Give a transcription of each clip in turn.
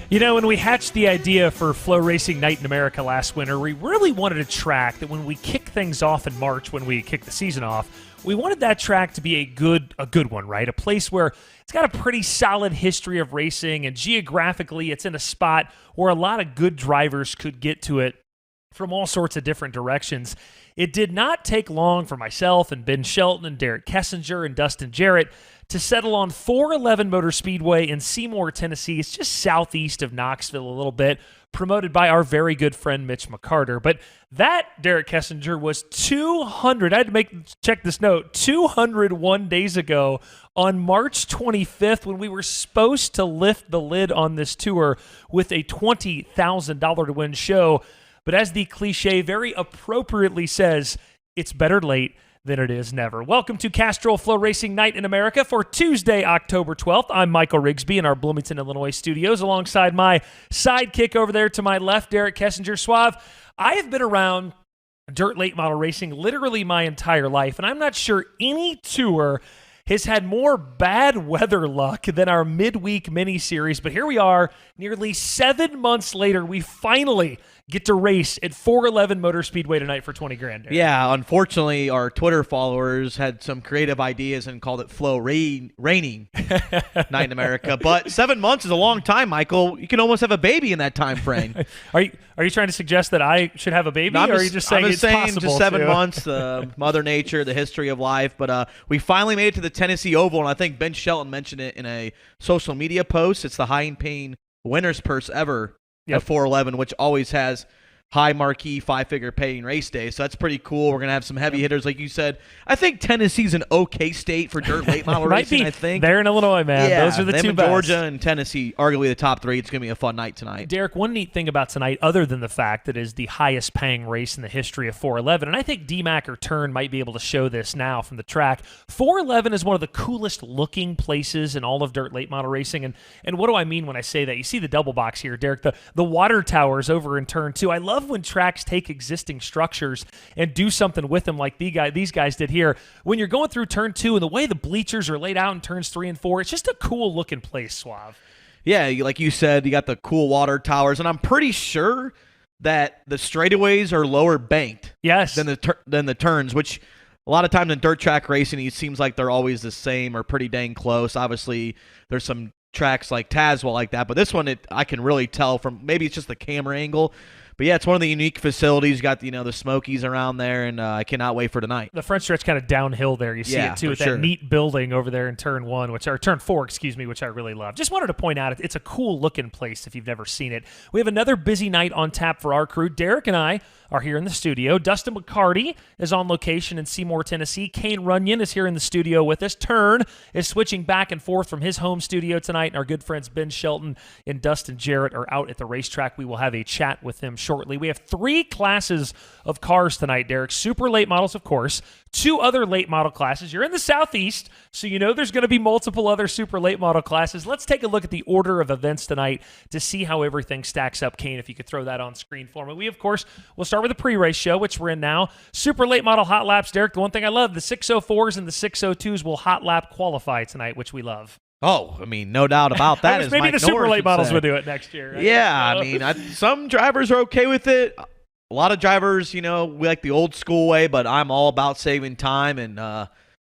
You know, when we hatched the idea for FloRacing Night in America last winter, we really wanted a track that when we kick things off in March, when we kick the season off, we wanted that track to be a good one, right? A place where it's got a pretty solid history of racing, and geographically it's in a spot where a lot of good drivers could get to it from all sorts of different directions. It did not take long for myself and Ben Shelton and Derek Kessinger and Dustin Jarrett to settle on 411 Motor Speedway in Seymour, Tennessee. It's just southeast of Knoxville a little bit, promoted by our very good friend Mitch McCarter. But that, Derek Kessinger, was 200. I had to check this note. 201 days ago on March 25th, when we were supposed to lift the lid on this tour with a $20,000 to win show. But as the cliche very appropriately says, it's better late than it is never. Welcome to Castrol FloRacing Night in America for Tuesday, October 12th. I'm Michael Rigsby in our Bloomington, Illinois studios alongside my sidekick over there to my left, Derek Kessinger. Suave, I have been around dirt late model racing literally my entire life, and I'm not sure any tour has had more bad weather luck than our midweek mini-series, but here we are, nearly 7 months later, we finally get to race at 411 Motor Speedway tonight for 20 grand. Yeah, unfortunately, our Twitter followers had some creative ideas and called it raining Night in America. But 7 months is a long time, Michael. You can almost have a baby in that time frame. Are you trying to suggest that I should have a baby, no, or are you just saying it's possible? Just 7 months, Mother Nature, the history of life. But we finally made it to the Tennessee Oval, and I think Ben Shelton mentioned it in a social media post. It's the highest paying winner's purse ever. At 411, which always has high marquee five-figure paying race day. So that's pretty cool. We're going to have some heavy hitters, like you said. I think Tennessee's an okay state for dirt late model racing, I think. They're in Illinois, man. Yeah, those are the two best. Georgia and Tennessee, arguably the top three. It's going to be a fun night tonight. Derek, one neat thing about tonight, other than the fact that it is the highest paying race in the history of 411, and I think DMAC or Turn might be able to show this now from the track, 411 is one of the coolest looking places in all of dirt late model racing. And what do I mean when I say that? You see the double box here, Derek, the water towers over in Turn 2. I love when tracks take existing structures and do something with them like these guys did here. When you're going through Turn 2 and the way the bleachers are laid out in Turns 3 and 4, it's just a cool looking place, Suave. Yeah, like you said, you got the cool water towers, and I'm pretty sure that the straightaways are lower banked than the turns, which a lot of times in dirt track racing, it seems like they're always the same or pretty dang close. Obviously, there's some tracks like Tazewell like that, but this one, I can really tell from, maybe it's just the camera angle. But yeah, it's one of the unique facilities. You got the Smokies around there, and I cannot wait for tonight. The front stretch kind of downhill there. You see it too with that neat building over there in Turn 4, which I really love. Just wanted to point out it's a cool looking place if you've never seen it. We have another busy night on tap for our crew. Derek and I are here in the studio. Dustin McCarty is on location in Seymour, Tennessee. Kane Runyon is here in the studio with us. Turn is switching back and forth from his home studio tonight, and our good friends Ben Shelton and Dustin Jarrett are out at the racetrack. We will have a chat with them shortly. We have 3 classes of cars tonight, Derek. Super late models, of course. 2 other late model classes. You're in the Southeast, so you know there's going to be multiple other super late model classes. Let's take a look at the order of events tonight to see how everything stacks up. Kane, if you could throw that on screen for me. We, of course, will start with the pre-race show, which we're in now. Super late model hot laps, Derek. The one thing I love, the 604s and the 602s will hot lap qualify tonight, which we love. Oh, I mean, no doubt about that. Maybe Mike the super Norris late models say. would do it next year. Right? Yeah, I mean, some drivers are okay with it. A lot of drivers, we like the old school way, but I'm all about saving time. And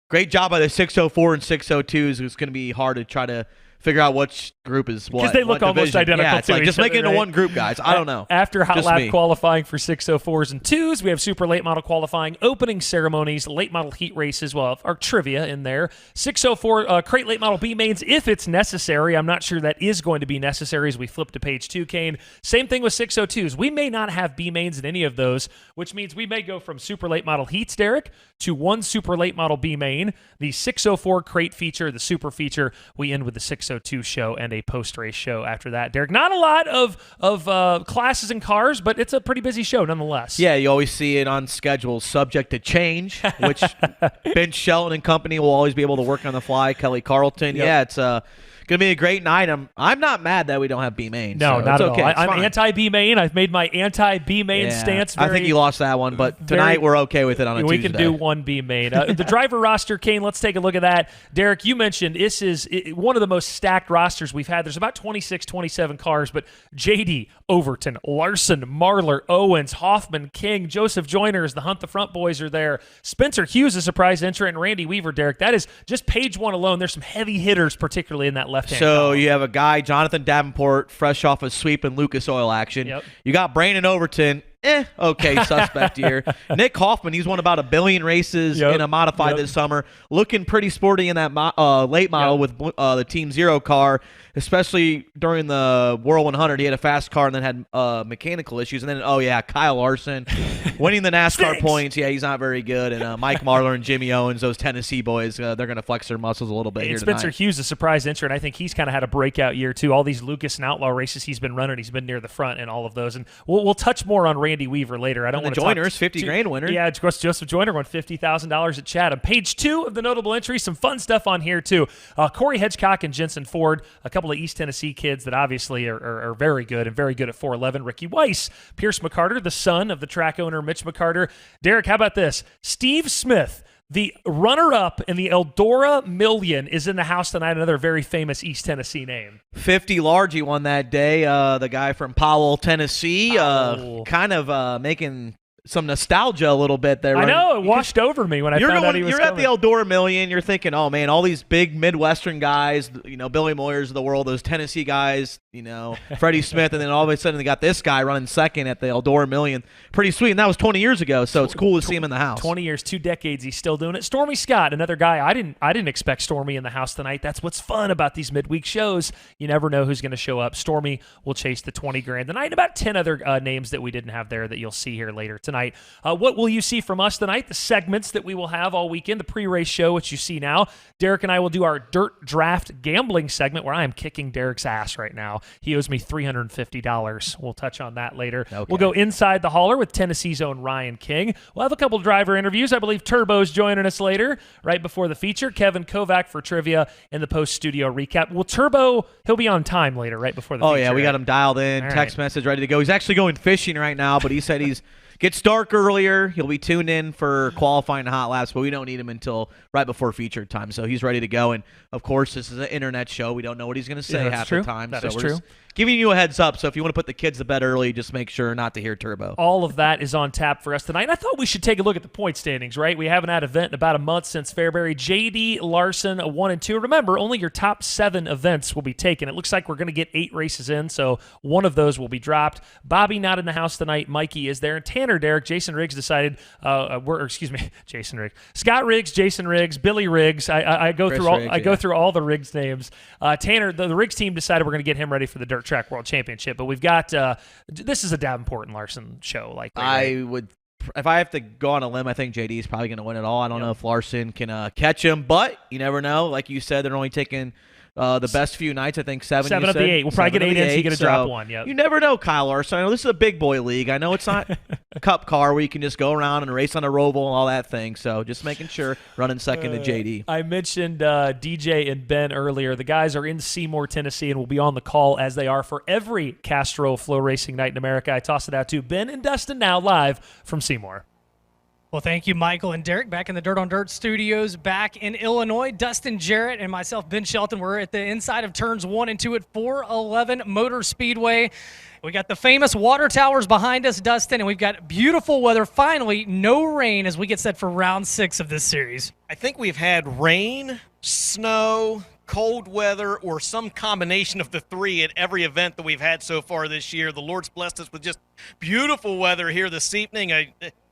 great job by the 604 and 602s. It's going to be hard to try to figure out which group is what. Because they look almost identical yeah, it's to like, each just make other, it into right? one group, guys. I don't know. After hot Just lap me. qualifying for 604s and 2s, we have super late model qualifying, opening ceremonies, late model heat races, well, our trivia in there. 604 crate late model B mains if it's necessary. I'm not sure that is going to be necessary as we flip to page 2, Kane. Same thing with 602s. We may not have B mains in any of those, which means we may go from super late model heats, Derek, to 1 super late model B main, the 604 crate feature, the super feature. We end with the 602 show and a post-race show after that. Derek, not a lot of classes and cars, but it's a pretty busy show nonetheless. Yeah, you always see it on schedule, subject to change, which Ben Shelton and company will always be able to work on the fly. Kelly Carlton. Yep. Yeah, it's Gonna be a great night. I'm not mad that we don't have B main. No, so not it's at okay. all. I'm anti B main. I've made my anti B main stance. I think you lost that one, but tonight we're okay with it on a Tuesday. We can do one B main. The driver roster, Kane. Let's take a look at that. Derek, you mentioned this is one of the most stacked rosters we've had. There's about 26, 27 cars, but JD, Overton, Larson, Marlar, Owens, Hoffman, King, Joseph Joyners, the Hunt the Front boys are there. Spencer Hughes, a surprise entrant, and Randy Weaver, Derek. That is just page one alone. There's some heavy hitters, particularly in that left-hand column. You have a guy, Jonathan Davenport, fresh off a sweep in Lucas Oil action. Yep. You got Brandon Overton. Okay, suspect here. Nick Hoffman, he's won about 1 billion races in a modified this summer. Looking pretty sporty in that late model with the Team Zero car, especially during the World 100. He had a fast car and then had mechanical issues. And then, Kyle Larson winning the NASCAR points. Yeah, he's not very good. And Mike Marlar and Jimmy Owens, those Tennessee boys, they're going to flex their muscles a little bit here Spencer tonight. Hughes, a surprise entrant. I think he's kind of had a breakout year, too. All these Lucas and Outlaw races he's been running, he's been near the front in all of those. And we'll touch more on Randy Weaver later. I don't want to Joyners, $50,000 winner. Yeah, Joseph Joyner won $50,000 at Chatham. Page 2 of the notable entries, some fun stuff on here too. Corey Hedgecock and Jensen Ford, a couple of East Tennessee kids that obviously are very good and very good at 411. Ricky Weiss, Pierce McCarter, the son of the track owner Mitch McCarter. Derek, how about this? Steve Smith, the runner-up in the Eldora Million, is in the house tonight, another very famous East Tennessee name. 50 large he won that day. The guy from Powell, Tennessee, kind of making some nostalgia a little bit there. I know. It washed over me when I found out he was You're coming. at the Eldora Million. You're thinking, oh, man, all these big Midwestern guys, Billy Moyers of the world, those Tennessee guys, Freddie Smith, and then all of a sudden they got this guy running second at the Eldora Million. Pretty sweet, and that was 20 years ago, so it's cool to see him in the house. 20 years, 2 decades, he's still doing it. Stormy Scott, another guy. I didn't expect Stormy in the house tonight. That's what's fun about these midweek shows. You never know who's going to show up. Stormy will chase the $20,000 tonight. About 10 other names that we didn't have there that you'll see here later tonight. What will you see from us tonight? The segments that we will have all weekend, the pre-race show, which you see now. Derek and I will do our Dirt Draft gambling segment where I am kicking Derek's ass right now. He owes me $350. We'll touch on that later. Okay. We'll go inside the hauler with Tennessee's own Ryan King. We'll have a couple driver interviews. I believe Turbo's joining us later, right before the feature. Kevin Kovac for trivia and the post-studio recap. Well, Turbo, he'll be on time later, right before the feature. Oh, yeah, we got him dialed in, all text message ready to go. He's actually going fishing right now, but he said gets dark earlier. He'll be tuned in for qualifying hot laps, but we don't need him until right before feature time. So he's ready to go. And, of course, this is an internet show. We don't know what he's going to say half the time. That so is we're true. Just giving you a heads up. So if you want to put the kids to bed early, just make sure not to hear Turbo. All of that is on tap for us tonight. And I thought we should take a look at the point standings, right? We haven't had an event in about a month since Fairbury. JD, Larson, 1 and 2. Remember, only your top 7 events will be taken. It looks like we're going to get 8 races in, so one of those will be dropped. Bobby not in the house tonight. Mikey is there. And Tanner, Derek, Jason Riggs decided, Jason Riggs. Scott Riggs, Jason Riggs, Billy Riggs. I go through all the Riggs names. Tanner, the Riggs team decided we're going to get him ready for the Dirt Track World Championship. But we've got this is a Davenport and Larson show. If I have to go on a limb, I think JD is probably going to win it all. I don't know if Larson can catch him, but you never know. Like you said, they're only taking the best few nights. I think 7 of the 8. We'll probably get 8 in, so you get to drop 1. Yep. You never know, Kyle Larson. I know this is a big boy league. I know it's not a cup car where you can just go around and race on a roval and all that thing. So just making sure, running second to JD. I mentioned DJ and Ben earlier. The guys are in Seymour, Tennessee, and will be on the call as they are for every Castrol FloRacing night in America. I toss it out to Ben and Dustin now live from Seymour. Well, thank you, Michael and Derek, back in the Dirt on Dirt studios back in Illinois. Dustin Jarrett and myself, Ben Shelton, we're at the inside of turns 1 and 2 at 411 Motor Speedway. We got the famous water towers behind us, Dustin, and we've got beautiful weather. Finally, no rain as we get set for round 6 of this series. I think we've had rain, snow, cold weather, or some combination of the 3 at every event that we've had so far this year. The Lord's blessed us with just beautiful weather here this evening.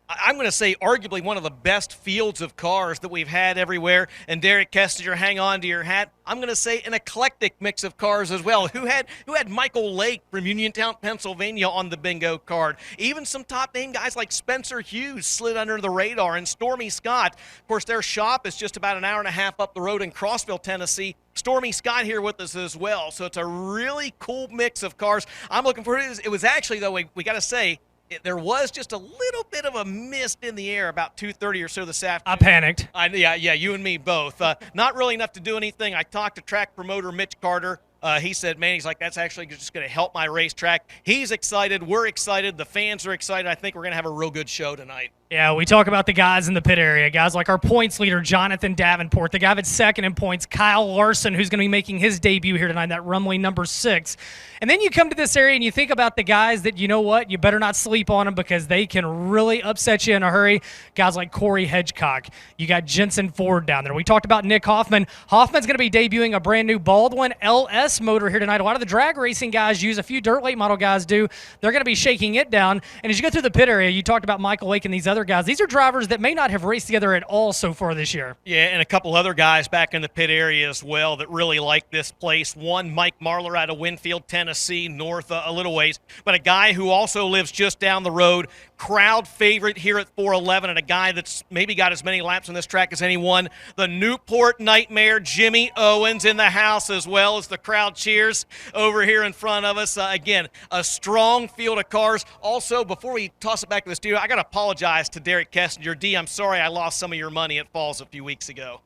I'm going to say arguably one of the best fields of cars that we've had everywhere. And Derek Kessinger, hang on to your hat. I'm going to say an eclectic mix of cars as well. Who had Michael Lake from Uniontown, Pennsylvania on the bingo card. Even some top-name guys like Spencer Hughes slid under the radar, and Stormy Scott. Of course, their shop is just about an hour and a half up the road in Crossville, Tennessee. Stormy Scott here with us as well. So it's a really cool mix of cars. I'm looking for it. It was actually, though, we got to say, there was just a little bit of a mist in the air about 2:30 or so this afternoon. I panicked. Yeah, you and me both. Not really enough to do anything. I talked to track promoter Mitch Carter. He said, man, he's like, that's actually just going to help my racetrack. He's excited. We're excited. The fans are excited. I think we're going to have a real good show tonight. Yeah, we talk about the guys in the pit area, guys like our points leader, Jonathan Davenport, the guy that's second in points, Kyle Larson, who's going to be making his debut here tonight, that Rumley number 6. And then you come to this area and you think about the guys that, you know what, you better not sleep on them because they can really upset you in a hurry. Guys like Corey Hedgecock. You got Jensen Ford down there. We talked about Nick Hoffman. Hoffman's going to be debuting a brand new Baldwin LS motor here tonight. A lot of the drag racing guys use, a few dirt late model guys do. They're going to be shaking it down. And as you go through the pit area, you talked about Michael Lake and these other guys. These are drivers that may not have raced together at all so far this year. Yeah, and a couple other guys back in the pit area as well that really like this place. One, Mike Marlar out of Winfield, Tennessee, north a little ways. But a guy who also lives just down the road, crowd favorite here at 411, and a guy that's maybe got as many laps on this track as anyone. The Newport Nightmare, Jimmy Owens, in the house as well as the crowd cheers over here in front of us. Again, a strong field of cars. Also, before we toss it back to the studio, I got to apologize to Derek Kessinger. D, I'm sorry I lost some of your money at Falls a few weeks ago.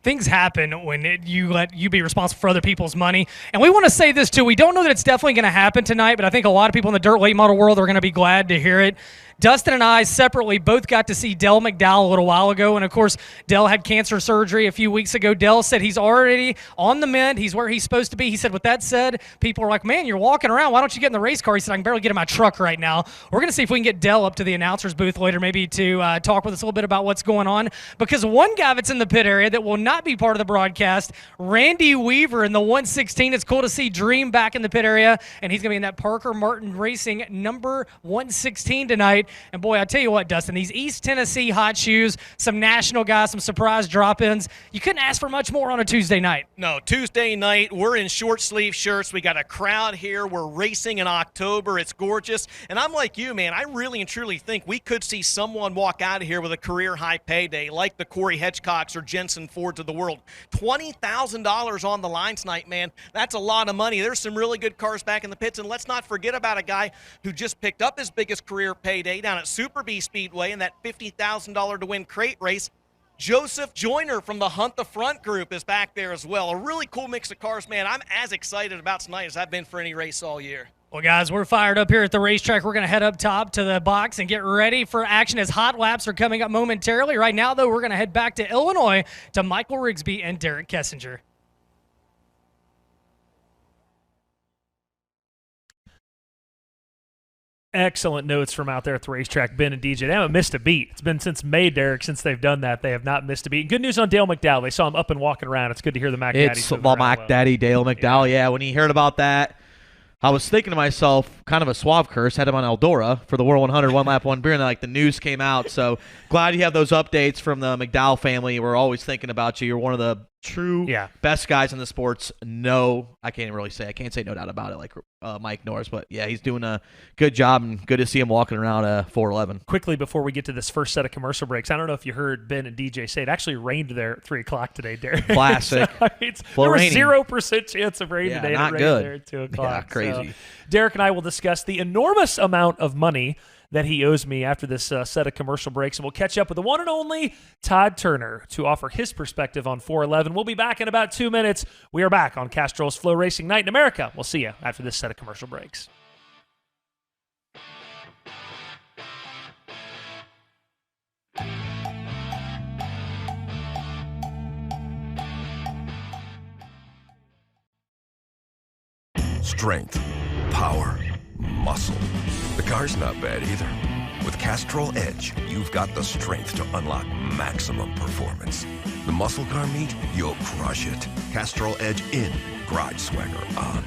Things happen when you let you be responsible for other people's money. And we want to say this, too. We don't know that it's definitely going to happen tonight, but I think a lot of people in the dirt late model world are going to be glad to hear it. Dustin and I separately both got to see Dell McDowell a little while ago, and of course, Dell had cancer surgery a few weeks ago. Dell said he's already on the mend. He's where he's supposed to be. He said, with that said, people are like, man, you're walking around. Why don't you get in the race car? He said, I can barely get in my truck right now. We're going to see if we can get Dell up to the announcer's booth later, maybe to talk with us a little bit about what's going on, because one guy that's in the pit area that will not be part of the broadcast, Randy Weaver in the 116. It's cool to see Dream back in the pit area, and he's going to be in that Parker Martin Racing number 116 tonight. And boy, I tell you what, Dustin, these East Tennessee hot shoes, some national guys, some surprise drop-ins. You couldn't ask for much more on a Tuesday night. No, Tuesday night, we're in short sleeve shirts. We got a crowd here. We're racing in October. It's gorgeous. And I'm like you, man. I really and truly think we could see someone walk out of here with a career high payday like the Corey Hedgecocks or Jensen Fords of the world. $20,000 on the line tonight, man. That's a lot of money. There's some really good cars back in the pits. And let's not forget about a guy who just picked up his biggest career payday down at Super B Speedway in that $50,000 to win crate race. Joseph Joyner from the Hunt the Front group is back there as well. A really cool mix of cars, man. I'm as excited about tonight as I've been for any race all year. Well, guys, we're fired up here at the racetrack. We're going to head up top to the box and get ready for action as hot laps are coming up momentarily. Right now, though, we're going to head back to Illinois to Michael Rigsby and Derek Kessinger. Excellent notes from out there at the racetrack, Ben and DJ. They haven't missed a beat. It's been since May, Derek, since they've done that. They have not missed a beat. Good news on Dale McDowell. They saw him up and walking around. It's good to hear the Mac Daddy. It's Mac Daddy, Dale McDowell. Yeah, when he heard about that, I was thinking to myself, kind of a suave curse, had him on Eldora for the World 100, one lap, one beer, and like the news came out. So glad you have those updates from the McDowell family. We're always thinking about you. You're one of the true best guys in the sports. No, I can't really say. I can't say no doubt about it like Mike Norris. But, yeah, he's doing a good job, and good to see him walking around 411. Quickly, before we get to this first set of commercial breaks, I don't know if you heard Ben and DJ say it actually rained there at 3 o'clock today, Derek. Classic. So, there was 0% chance of rain today. Not it good. There at 2 o'clock. Yeah, crazy. So, Derek and I will discuss the enormous amount of money that he owes me after this set of commercial breaks. And we'll catch up with the one and only Todd Turner to offer his perspective on 411. We'll be back in about 2 minutes. We are back on Castrol's FloRacing Night in America. We'll see you after this set of commercial breaks. Strength, power, muscle. The car's not bad either. With Castrol Edge, you've got the strength to unlock maximum performance. The muscle car meet, you'll crush it. Castrol Edge in, Garage Swagger on.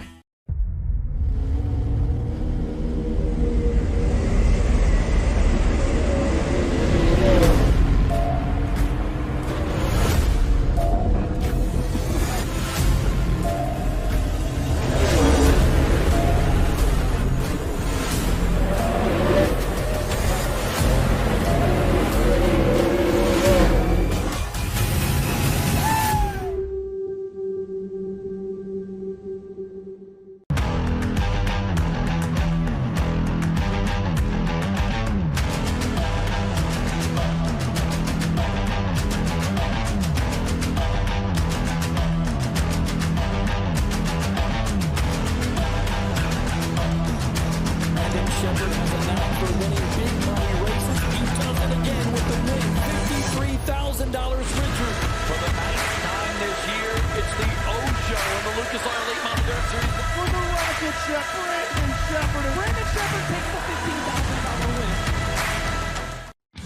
richer. For the ninth time this year, it's the O Show in the Lucas Oil Late Model Dirt Series. For the Rocket Ship, Brandon Shepard. And Brandon Shepard takes the $15,000 win.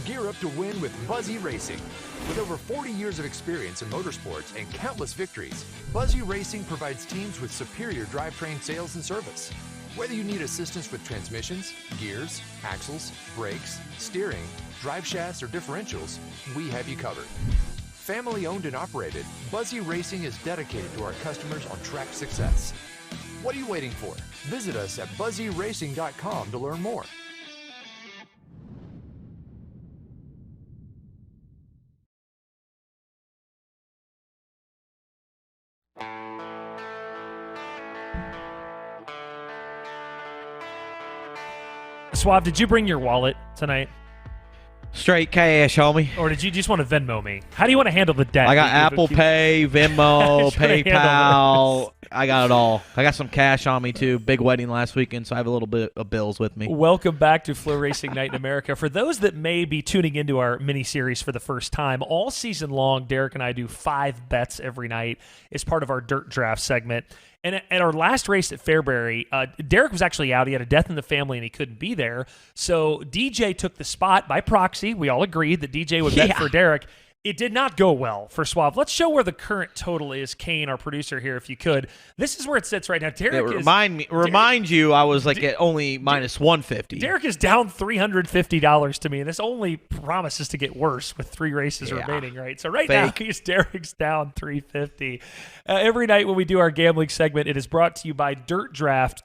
Gear up to win with Buzzy Racing. With over 40 years of experience in motorsports and countless victories, Buzzy Racing provides teams with superior drivetrain sales and service. Whether you need assistance with transmissions, gears, axles, brakes, steering, drive shafts, or differentials, we have you covered. Family owned and operated, Buzzy Racing is dedicated to our customers on track success. What are you waiting for? Visit us at buzzyracing.com to learn more. Suave, did you bring your wallet tonight? Straight cash, homie. Or did you just want to Venmo me? How do you want to handle the debt? I got Apple Pay, Venmo, PayPal. I got it all. I got some cash on me, too. Big wedding last weekend, so I have a little bit of bills with me. Welcome back to FloRacing Night in America. For those that may be tuning into our mini-series for the first time, all season long, Derek and I do 5 bets every night as part of our Dirt Draft segment. And at our last race at Fairbury, Derek was actually out. He had a death in the family, and he couldn't be there. So DJ took the spot by proxy. We all agreed that DJ would bet for Derek. It did not go well for Suave. Let's show where the current total is, Kane, our producer here, if you could. This is where it sits right now. Derek Remind you, I was like at only minus 150. Derek is down $350 to me, and this only promises to get worse with 3 races remaining, right? So now, Derek's down $350. Every night when we do our gambling segment, it is brought to you by Dirt Draft,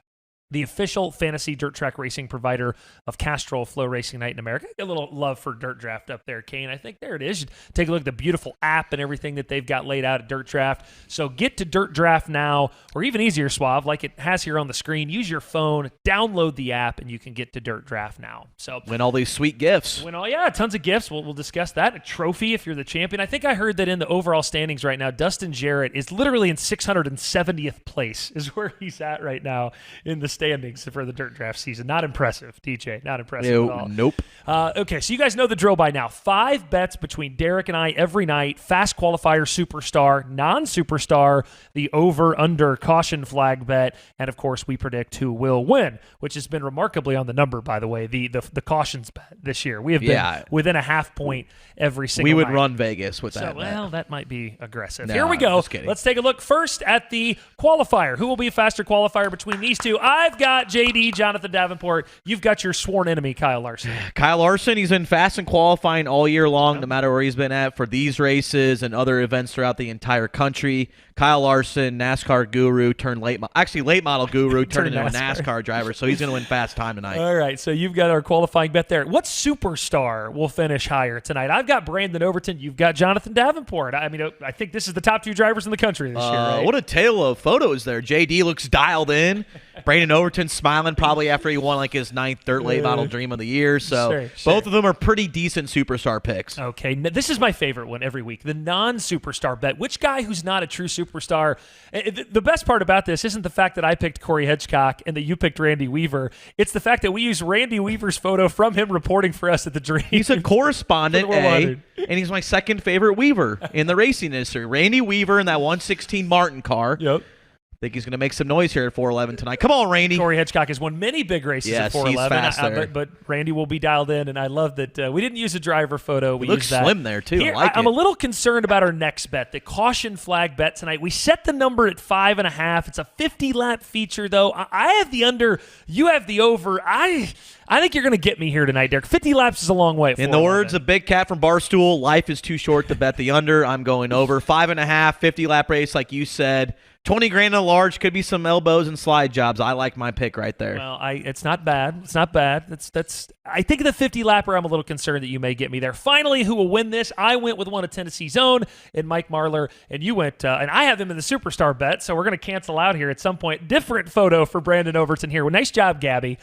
the official fantasy dirt track racing provider of Castrol, FloRacing Night in America. A little love for Dirt Draft up there, Kane. I think there it is. You take a look at the beautiful app and everything that they've got laid out at Dirt Draft. So get to Dirt Draft now, or even easier, Suave, like it has here on the screen. Use your phone, download the app, and you can get to Dirt Draft now. So win all these sweet gifts. Tons of gifts. We'll discuss that. A trophy if you're the champion. I think I heard that in the overall standings right now, Dustin Jarrett is literally in 670th place is where he's at right now in the standings for the Dirt Draft season. Not impressive, DJ. Not impressive at all. Nope. Okay, so you guys know the drill by now. 5 bets between Derek and I every night. Fast qualifier, superstar, non-superstar, the over-under caution flag bet, and of course we predict who will win, which has been remarkably on the number, by the way, the cautions bet this year. We have been within a half point every single night. We would run Vegas with that. Well, that might be aggressive. No, Here we go. Just kidding. Let's take a look first at the qualifier. Who will be a faster qualifier between these two? I've got JD, Jonathan Davenport. You've got your sworn enemy, Kyle Larson. Kyle Larson, he's been fast in qualifying all year long, no matter where he's been at for these races and other events throughout the entire country. Kyle Larson, NASCAR guru turned late model guru turned into a NASCAR driver, so he's going to win fast time tonight. All right, so you've got our qualifying bet there. What superstar will finish higher tonight? I've got Brandon Overton. You've got Jonathan Davenport. I mean, I think this is the top 2 drivers in the country this year, right? What a tale of photos there. JD looks dialed in. Brandon Overton smiling probably after he won like his 9th Dirt Late Model Dream of the Year. So both of them are pretty decent superstar picks. Okay, this is my favorite one every week, the non-superstar bet. Which guy who's not a true superstar? The best part about this isn't the fact that I picked Corey Hedgecock and that you picked Randy Weaver. It's the fact that we use Randy Weaver's photo from him reporting for us at the Dream. He's a correspondent, and he's my second favorite Weaver in the racing industry. Randy Weaver in that 116 Martin car. Yep. I think he's going to make some noise here at 411 tonight. Come on, Randy. Corey Hedgecock has won many big races at 411. He's fast there. But Randy will be dialed in, and I love that we didn't use a driver photo. We looks slim there, too. Here, I'm a little concerned about our next bet, the caution flag bet tonight. We set the number at 5.5. It's a 50-lap feature, though. I have the under. You have the over. I think you're going to get me here tonight, Derek. 50 laps is a long way. In the words of Big Cat from Barstool, life is too short to bet the under. I'm going over. 5.5, 50-lap race, like you said. 20 grand in a large, could be some elbows and slide jobs. I like my pick right there. Well, it's not bad. It's not bad. That's. I think the 50-lapper, I'm a little concerned that you may get me there. Finally, who will win this? I went with one of Tennessee's own and Mike Marlar, and you went, and I have him in the superstar bet, so we're going to cancel out here at some point. Different photo for Brandon Overton here. Well, nice job, Gabby.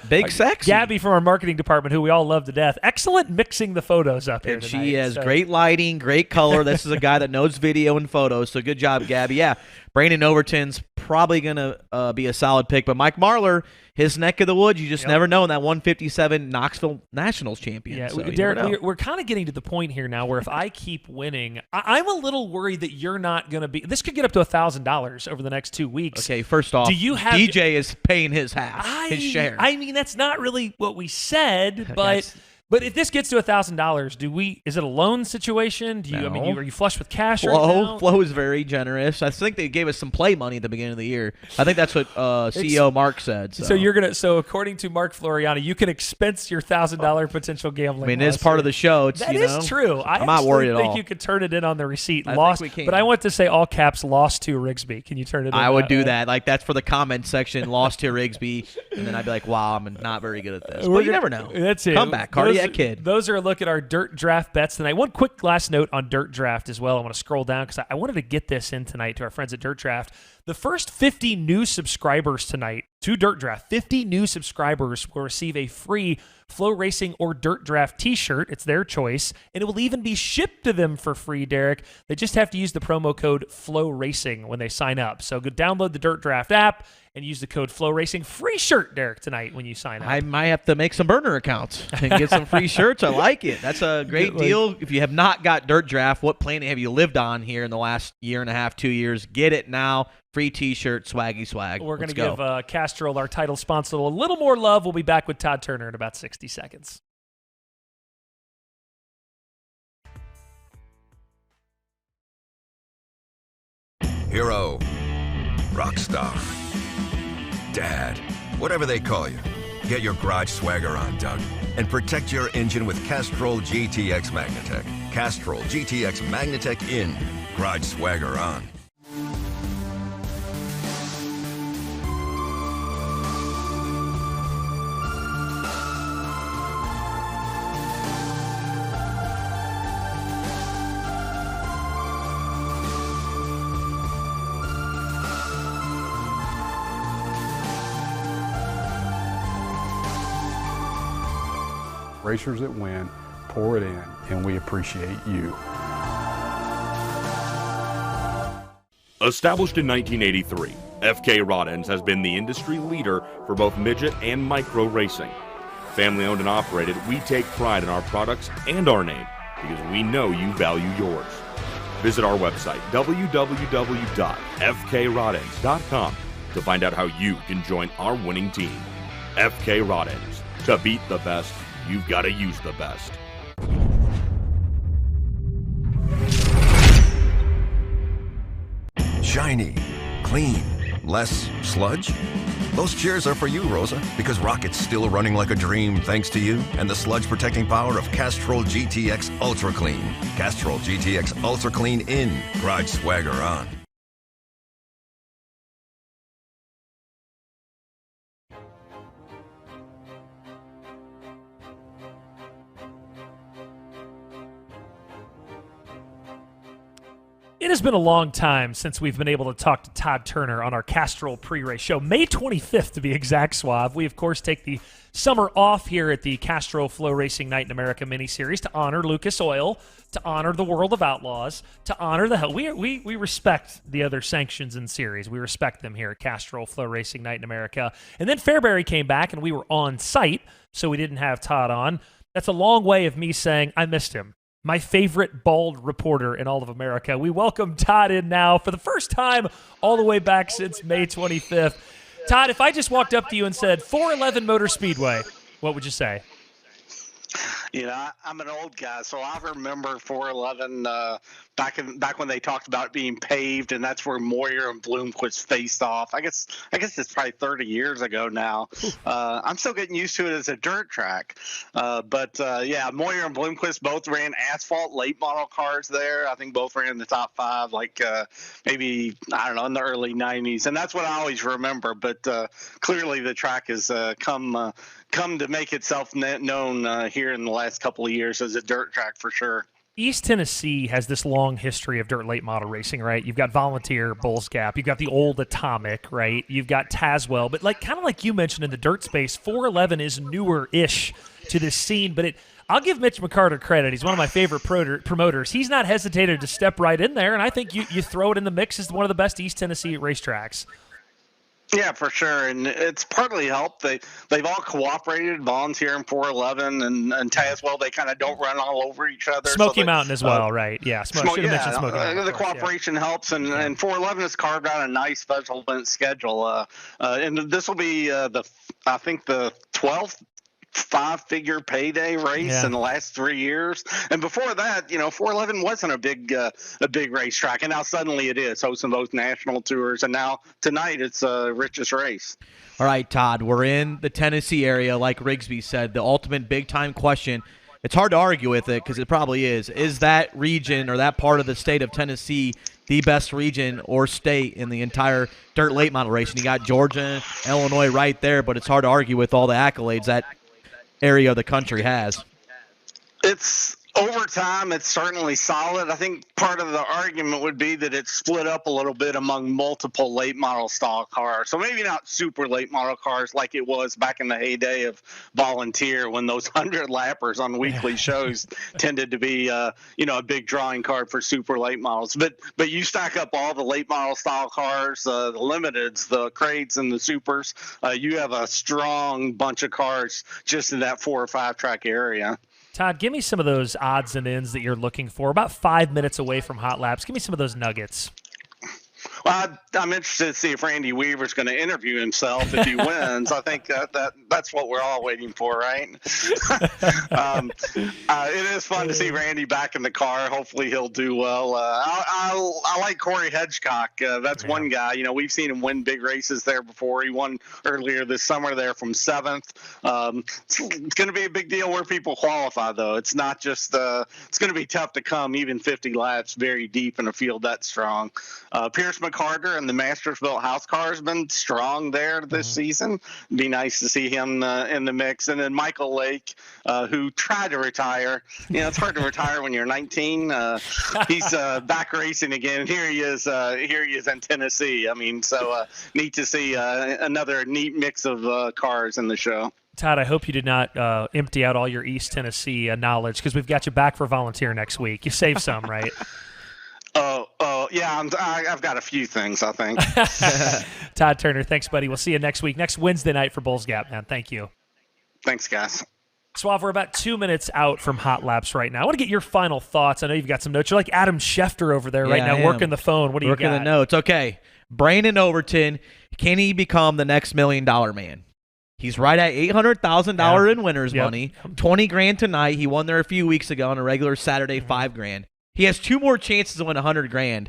Big sexy. Gabby from our marketing department, who we all love to death. Excellent mixing the photos up here tonight. She has great lighting, great color. This is a guy that knows video and photos, so good job, Gabby. Yeah. Brandon Overton's probably going to be a solid pick. But Mike Marlar, his neck of the woods, you just never know in that 157 Knoxville Nationals champion. Yeah, so Derek, we're kind of getting to the point here now where if I keep winning, I'm a little worried that you're not going to be – this could get up to $1,000 over the next 2 weeks. Okay, first off, DJ is paying his half, his share. I mean, that's not really what we said, but – But if this gets to $1,000, is it a loan situation? No. I mean, are you flush with cash right now? Flo is very generous. I think they gave us some play money at the beginning of the year. I think that's what CEO Mark said. So according to Mark Floriani, you can expense your $1,000 potential gambling. I mean, it's part of the show. That is true. I'm not worried at all. I think you could turn it in on the receipt. I lost, think we can. But I want to say all caps lost to Rigsby. Can you turn it in? I would do that. Like, that's for the comment section. Lost to Rigsby, and then I'd be like, wow, I'm not very good at this. But you never know. That's it. Come back, cardiac kid. Those are a look at our Dirt Draft bets tonight. One quick last note on Dirt Draft as well. I want to scroll down because I wanted to get this in tonight to our friends at Dirt Draft. The first 50 new subscribers tonight to Dirt Draft, 50 new subscribers will receive a free FloRacing or Dirt Draft t-shirt. It's their choice, and it will even be shipped to them for free, Derek. They just have to use the promo code FloRacing when they sign up. So go download the Dirt Draft app and use the code FloRacing. Free shirt, Derek, tonight when you sign up. I might have to make some burner accounts and get some free shirts. I like it. That's a great deal. If you have not got Dirt Draft, what planet have you lived on here in the last year and a half, 2 years? Get it now. Free t-shirt, swaggy swag. We're going to give Castrol, our title sponsor, a little more love. We'll be back with Todd Turner in about 60 seconds. Hero, rock star, dad, whatever they call you. Get your garage swagger on, Doug, and protect your engine with Castrol GTX Magnatech. Castrol GTX Magnatech in, garage swagger on. Racers that win, pour it in, and we appreciate you. Established in 1983, FK Rod-Ends has been the industry leader for both midget and micro racing. Family owned and operated, we take pride in our products and our name because we know you value yours. Visit our website, www.fkrodends.com, to find out how you can join our winning team. FK Rod-Ends. To beat the best, you've got to use the best. Shiny, clean, less sludge? Those cheers are for you, Rosa, because Rocket's still running like a dream thanks to you and the sludge-protecting power of Castrol GTX Ultra Clean. Castrol GTX Ultra Clean in, garage swagger on. It has been a long time since we've been able to talk to Todd Turner on our Castrol pre-race show. May 25th, to be exact, Suave. We, of course, take the summer off here at the Castrol FloRacing Night in America mini-series to honor Lucas Oil, to honor the World of Outlaws, to honor the hell. We respect the other sanctions and series. We respect them here at Castrol FloRacing Night in America. And then Fairbury came back, and we were on site, so we didn't have Todd on. That's a long way of me saying I missed him. My favorite bald reporter in all of America. We welcome Todd in now for the first time all the way back since May 25th. Todd, if I just walked up to you and said 411 Motor Speedway, what would you say? You know, I'm an old guy, so I remember 411 back when they talked about it being paved, and that's where Moyer and Bloomquist faced off. I guess it's probably 30 years ago now. I'm still getting used to it as a dirt track, but Moyer and Bloomquist both ran asphalt late model cars there. I think both ran in the top five, maybe in the early 90s, and that's what I always remember. But clearly, the track has come to make itself known here in the last couple of years as a dirt track for sure. East Tennessee has this long history of dirt late model racing, right? You've got Volunteer, Bulls Gap. You've got the old Atomic, right? You've got Tazewell. But kind of like you mentioned in the dirt space, 411 is newer-ish to this scene. But I'll give Mitch McCarter credit. He's one of my favorite promoters. He's not hesitated to step right in there, and I think you throw it in the mix as one of the best East Tennessee racetracks. Yeah, for sure, and it's partly helped. They've all cooperated, Volunteer and 411 and Tazewell. They kind of don't run all over each other. Smoky Mountain as well, right? Yeah, should have mentioned Smoky Mountain. The cooperation helps, and 411 has carved out a nice special event schedule. And this will be the 12th five-figure payday race in the last 3 years, and before that, 411 wasn't a big racetrack, and now suddenly it is hosting both national tours, and now tonight it's richest race. All right, Todd, we're in the Tennessee area, like Rigsby said, the ultimate big-time question. It's hard to argue with it because it probably is. Is that region or that part of the state of Tennessee the best region or state in the entire dirt late model racing? You got Georgia, Illinois right there, but it's hard to argue with all the accolades that area of the country has. It's over time, it's certainly solid. I think part of the argument would be that it's split up a little bit among multiple late model style cars. So maybe not super late model cars like it was back in the heyday of Volunteer, when those 100 lappers on weekly shows tended to be a big drawing card for super late models. But you stack up all the late model style cars, the limiteds, the crates, and the supers, you have a strong bunch of cars just in that 4 or 5 track area. Todd, give me some of those odds and ends that you're looking for. About 5 minutes away from Hot Laps. Give me some of those nuggets. Well, I'm interested to see if Randy Weaver's going to interview himself if he wins. I think that's what we're all waiting for, right? It is fun to see Randy back in the car. Hopefully he'll do well. I like Corey Hedgecock. That's one guy. We've seen him win big races there before. He won earlier this summer there from 7th. It's going to be a big deal where people qualify, though. It's not just it's going to be tough to come even 50 laps very deep in a field that strong. Pierce McCarter and the Masters-built house car has been strong there this season. It'd be nice to see him in the mix. And then Michael Lake, who tried to retire. It's hard to retire when you're 19. He's back racing again. Here he is in Tennessee. So neat to see another neat mix of cars in the show. Todd, I hope you did not empty out all your East Tennessee knowledge, because we've got you back for Volunteer next week. You saved some, right? Yeah, I've got a few things, I think. Todd Turner, thanks, buddy. We'll see you next week, next Wednesday night for Bulls Gap, man. Thank you. Thanks, guys. Suave, we're about 2 minutes out from Hot Laps right now. I want to get your final thoughts. I know you've got some notes. You're like Adam Schefter over there right now, working the phone. What do you got? Working the notes. Okay. Brandon Overton, can he become the next $1 million man? He's right at $800,000 in winners money. $20,000 tonight. He won there a few weeks ago on a regular Saturday, $5,000. He has 2 more chances to win $100,000.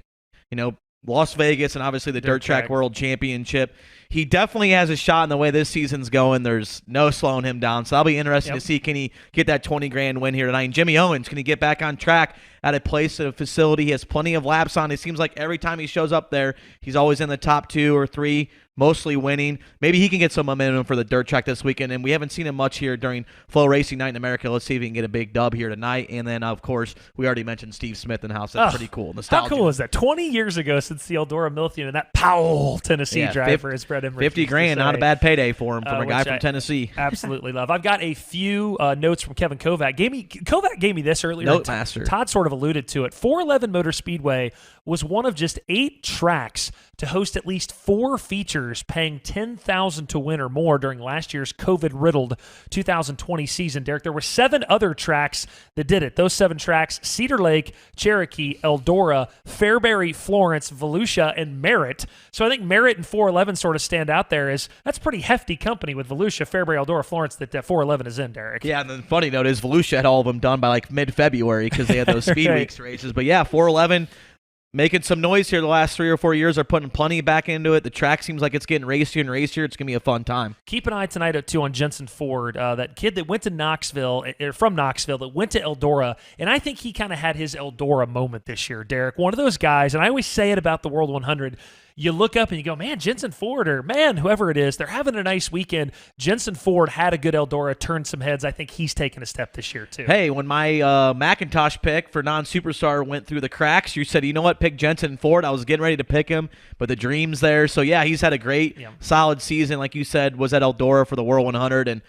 Las Vegas and obviously the Dirt Track World Championship. He definitely has a shot in the way this season's going. There's no slowing him down. So that'll be interesting to see, can he get that $20,000 win here tonight. And Jimmy Owens, can he get back on track at a place, at a facility? He has plenty of laps on. It seems like every time he shows up there, he's always in the top 2 or 3, mostly winning. Maybe he can get some momentum for the dirt track this weekend, and we haven't seen him much here during FloRacing Night in America. Let's see if he can get a big dub here tonight. And then, of course, we already mentioned Steve Smith in the house. That's pretty cool. Nostalgia. How cool is that? 20 years ago since the Eldora Milton and that Powell, Tennessee driver has bred him. $50,000, not a bad payday for him from a guy from Tennessee. Absolutely love. I've got a few notes from Kevin Kovac. Kovac gave me this earlier. Note master. Todd sort of alluded to it. 411 Motor Speedway was one of just 8 tracks to host at least 4 features paying $10,000 to win or more during last year's COVID-riddled 2020 season. Derek, there were 7 other tracks that did it. Those 7 tracks: Cedar Lake, Cherokee, Eldora, Fairbury, Florence, Volusia, and Merritt. So I think Merritt and 411 sort of stand out there as that's pretty hefty company with Volusia, Fairbury, Eldora, Florence that 411 is in, Derek. Yeah, and the funny note is Volusia had all of them done by like mid-February because they had those Speed Weeks races. But yeah, 411 making some noise here the last 3 or 4 years. Are putting plenty back into it. The track seems like it's getting racier and racier. It's going to be a fun time. Keep an eye tonight, too, on Jensen Ford, that kid that went to Knoxville, from Knoxville, that went to Eldora. And I think he kind of had his Eldora moment this year, Derek. One of those guys, and I always say it about the World 100, you look up and you go, man, Jensen Ford, or man, whoever it is, they're having a nice weekend. Jensen Ford had a good Eldora, turned some heads. I think he's taken a step this year, too. Hey, when my McIntosh pick for non-superstar went through the cracks, you said, you know what, pick Jensen Ford. I was getting ready to pick him, but the dream's there. So, yeah, he's had a great, solid season. Like you said, was at Eldora for the World 100, and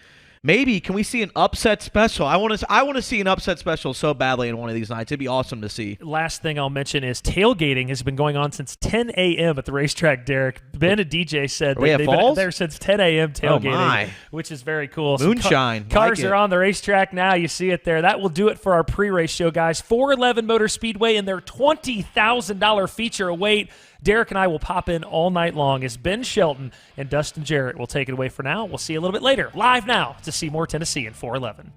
maybe can we see an upset special? I want to see an upset special so badly in one of these nights. It'd be awesome to see. Last thing I'll mention is tailgating has been going on since 10 a.m. at the racetrack, Derek. Ben and DJ said they've been there since 10 a.m. tailgating, which is very cool. Moonshine. Cars are on the racetrack now. You see it there. That will do it for our pre-race show, guys. 411 Motor Speedway and their $20,000 feature await. Derek and I will pop in all night long as Ben Shelton and Dustin Jarrett will take it away for now. We'll see you a little bit later, live now, to Seymour, Tennessee in 411.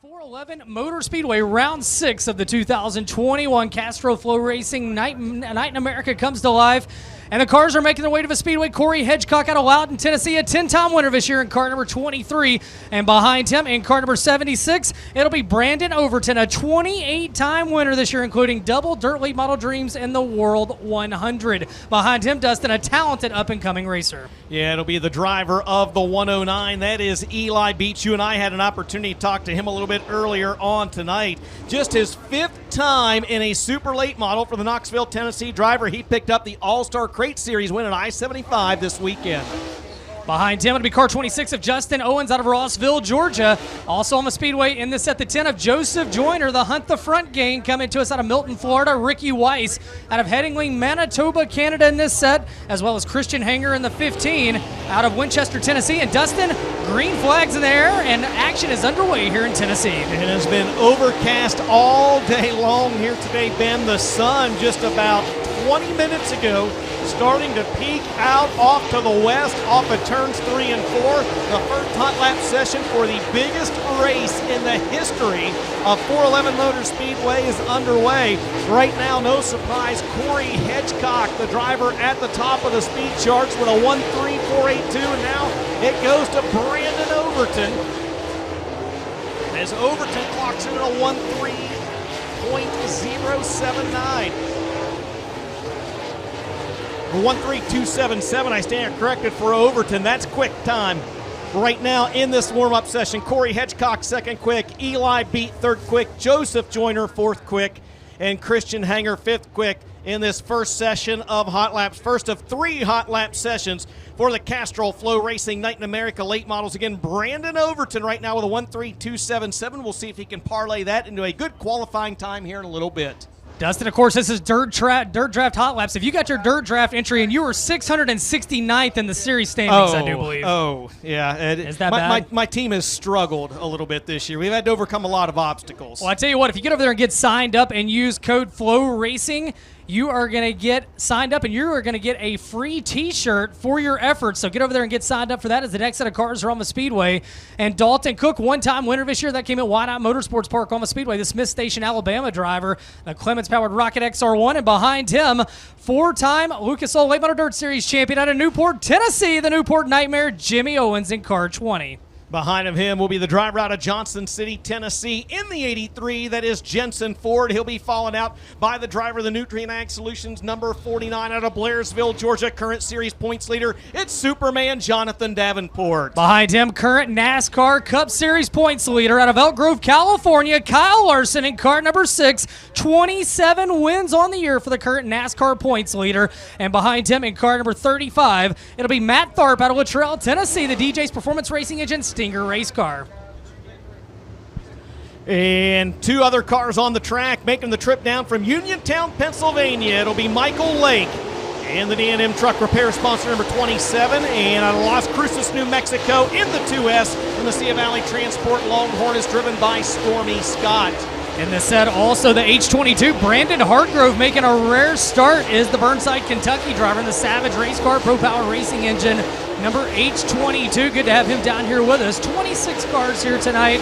411 Motor Speedway, round 6 of the 2021 Castrol FloRacing Night in America comes to life. And the cars are making their way to the Speedway. Corey Hedgecock out of Loudon, Tennessee, a 10-time winner this year in car number 23. And behind him in car number 76, it'll be Brandon Overton, a 28-time winner this year, including double Dirt Late Model Dreams in the World 100. Behind him, Dustin, a talented up-and-coming racer. Yeah, it'll be the driver of the 109. That is Eli Beach. You and I had an opportunity to talk to him a little bit earlier on tonight. Just his 5th time in a super late model for the Knoxville, Tennessee driver. He picked up the All-Star Crate Series win at I-75 this weekend. Behind him, it'll be car 26 of Justin Owens out of Rossville, Georgia. Also on the Speedway in the set, the 10 of Joseph Joyner, the Hunt the Front gang, coming to us out of Milton, Florida. Ricky Weiss out of Headingley, Manitoba, Canada in this set, as well as Christian Hanger in the 15 out of Winchester, Tennessee. And Dustin, green flags in the air, and action is underway here in Tennessee. It has been overcast all day long here today, Ben. The sun just about 20 minutes ago starting to peek out off to the west, off of turns 3 and 4. The first hot lap session for the biggest race in the history of 411 Motor Speedway is underway. Right now, no surprise, Corey Hedgecock, the driver at the top of the speed charts with a 1.3482, and now it goes to Brandon Overton as Overton clocks in at a 1.3079. 1.3277, I stand corrected for Overton. That's quick time right now in this warm-up session. Corey Hedgecock, 2nd quick. Eli Beat, 3rd quick. Joseph Joyner, 4th quick. And Christian Hanger, 5th quick in this first session of hot laps. First of 3 hot lap sessions for the Castrol FloRacing Night in America late models. Again, Brandon Overton right now with a 1.3277. We'll see if he can parlay that into a good qualifying time here in a little bit. Dustin, of course, this is Dirt Draft Hot Laps. If you got your Dirt Draft entry and you were 669th in the series standings, I do believe. Oh, yeah. Is that bad? My team has struggled a little bit this year. We've had to overcome a lot of obstacles. Well, I tell you what, if you get over there and get signed up and use code FLORACING, you are going to get signed up and you are going to get a free T-shirt for your efforts. So get over there and get signed up for that as the next set of cars are on the Speedway. And Dalton Cook, 1-time winner this year. That came at Why Not Motorsports Park on the Speedway. The Smith Station, Alabama driver, the Clements-powered Rocket XR1. And behind him, 4-time Lucas Oil Late Model Dirt Series champion out of Newport, Tennessee, the Newport Nightmare, Jimmy Owens in car 20. Behind him will be the driver out of Johnson City, Tennessee, in the 83. That is Jensen Ford. He'll be followed out by the driver of the Nutrient Ag Solutions, number 49, out of Blairsville, Georgia, current series points leader. It's Superman Jonathan Davenport. Behind him, current NASCAR Cup Series points leader out of Elk Grove, California, Kyle Larson in car number 6. 27 wins on the year for the current NASCAR points leader. And behind him in car number 35, it'll be Matt Tharp out of Luttrell, Tennessee, the DJ's Performance Racing Engine Stinger race car. And 2 other cars on the track making the trip down from Uniontown, Pennsylvania. It'll be Michael Lake and the D&M truck repair sponsor number 27, and out of Las Cruces, New Mexico in the 2S from the Sea Valley Transport Longhorn is driven by Stormy Scott. In the set, also the H22, Brandon Hartgrove making a rare start is the Burnside, Kentucky driver in the Savage Race Car Pro Power Racing Engine number H22. Good to have him down here with us. 26 cars here tonight.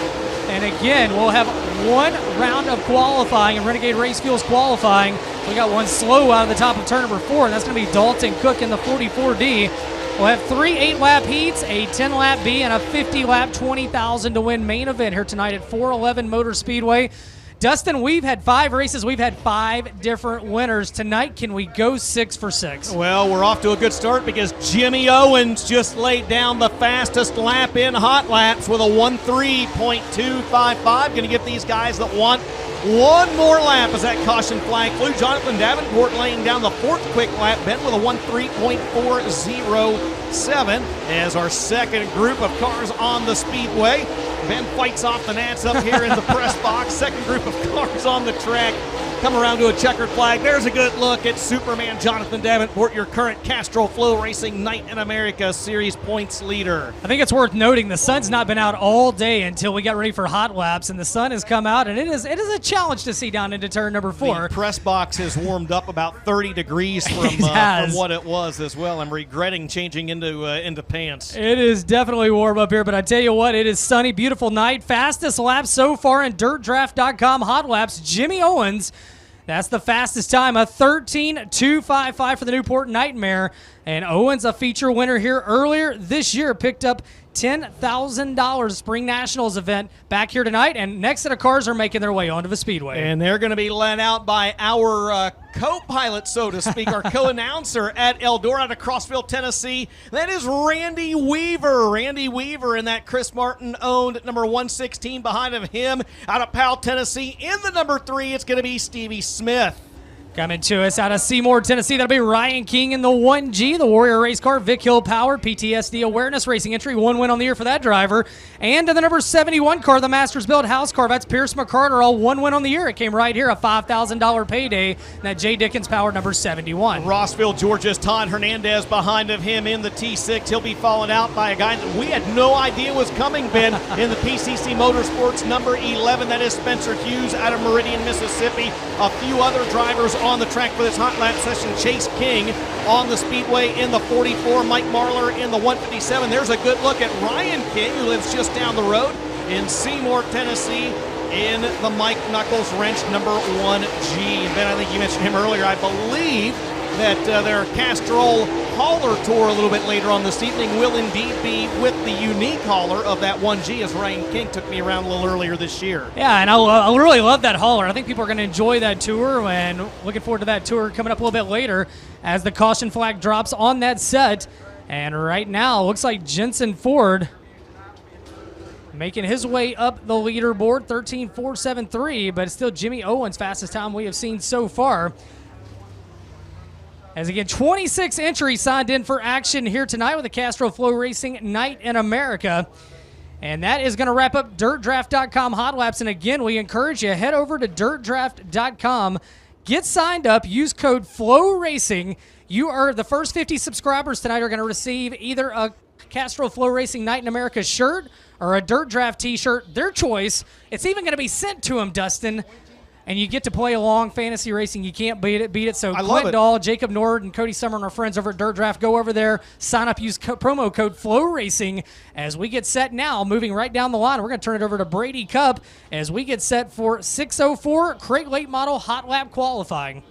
And again, we'll have 1 round of qualifying and Renegade Race Fuels qualifying. We got one slow out of the top of turn number 4, and that's going to be Dalton Cook in the 44D. We'll have 3 8-lap heats, a 10-lap B, and a 50-lap 20,000 to win main event here tonight at 411 Motor Speedway. Dustin, we've had 5 races. We've had 5 different winners. Tonight, can we go 6 for 6? Well, we're off to a good start because Jimmy Owens just laid down the fastest lap in hot laps with a 1:3.255. Going to get these guys that want one more lap as that caution flag flew. Jonathan Davenport laying down the 4th quick lap, Ben with a 1:3.407 as our second group of cars on the Speedway. Ben fights off the gnats up here in the press box. Second group of cars on the track come around to a checkered flag. There's a good look at Superman Jonathan Davenport, your current Castrol FloRacing Night in America Series points leader. I think it's worth noting the sun's not been out all day until we got ready for hot laps, and the sun has come out, and it is a challenge to see down into turn number 4. The press box has warmed up about 30 degrees from what it was as well. I'm regretting changing into pants. It is definitely warm up here, but I tell you what, it is sunny, beautiful night. Fastest lap so far in DirtDraft.com hot laps, Jimmy Owens. That's the fastest time, a 13.255 for the Newport Nightmare. And Owens, a feature winner here earlier this year, picked up $10,000 Spring Nationals event back here tonight. And next set of cars are making their way onto the Speedway. And they're going to be led out by our co-pilot, so to speak, our co-announcer at Eldora out of Crossville, Tennessee. That is Randy Weaver. Randy Weaver in that Chris Martin-owned number 116 behind of him out of Powell, Tennessee. In the number 3, it's going to be Stevie Smith. Coming to us out of Seymour, Tennessee, that'll be Ryan King in the 1G, the Warrior race car, Vic Hill powered, PTSD awareness racing entry, 1 win on the year for that driver. And in the number 71 car, the Masters Built house car, that's Pierce McCarter, all 1 win on the year. It came right here, a $5,000 payday. And that Jay Dickens powered number 71. Rossville, Georgia's Todd Hernandez behind of him in the T6. He'll be followed out by a guy that we had no idea was coming, Ben, in the PCC Motorsports number 11. That is Spencer Hughes out of Meridian, Mississippi. A few other drivers on the track for this hot lap session. Chase King on the Speedway in the 44. Mike Marlar in the 157. There's a good look at Ryan King, who lives just down the road in Seymour, Tennessee, in the Mike Knuckles wrench number 1G. And Ben, I think you mentioned him earlier. I believe that their Castrol hauler tour a little bit later on this evening will indeed be with the unique hauler of that 1G, as Ryan King took me around a little earlier this year. Yeah, and I really love that hauler. I think people are going to enjoy that tour, and looking forward to that tour coming up a little bit later as the caution flag drops on that set. And right now, looks like Jensen Ford making his way up the leaderboard, 13.473, but it's still Jimmy Owens' fastest time we have seen so far. As again, 26 entries signed in for action here tonight with the Castrol FloRacing Night in America. And that is going to wrap up DirtDraft.com hot laps. And again, we encourage you, head over to DirtDraft.com, get signed up, use code FloRacing. You are the first 50 subscribers tonight are going to receive either a Castrol FloRacing Night in America shirt or a Dirt Draft t-shirt, their choice. It's even going to be sent to them, Dustin. And you get to play along fantasy racing. You can't beat it. So Clint Dahl, Jacob Nord, and Cody Summer and our friends over at Dirt Draft, go over there, sign up, use promo code FloRacing as we get set now. Moving right down the line, we're going to turn it over to Brady Cup as we get set for 604 Crate Late Model Hot Lap qualifying.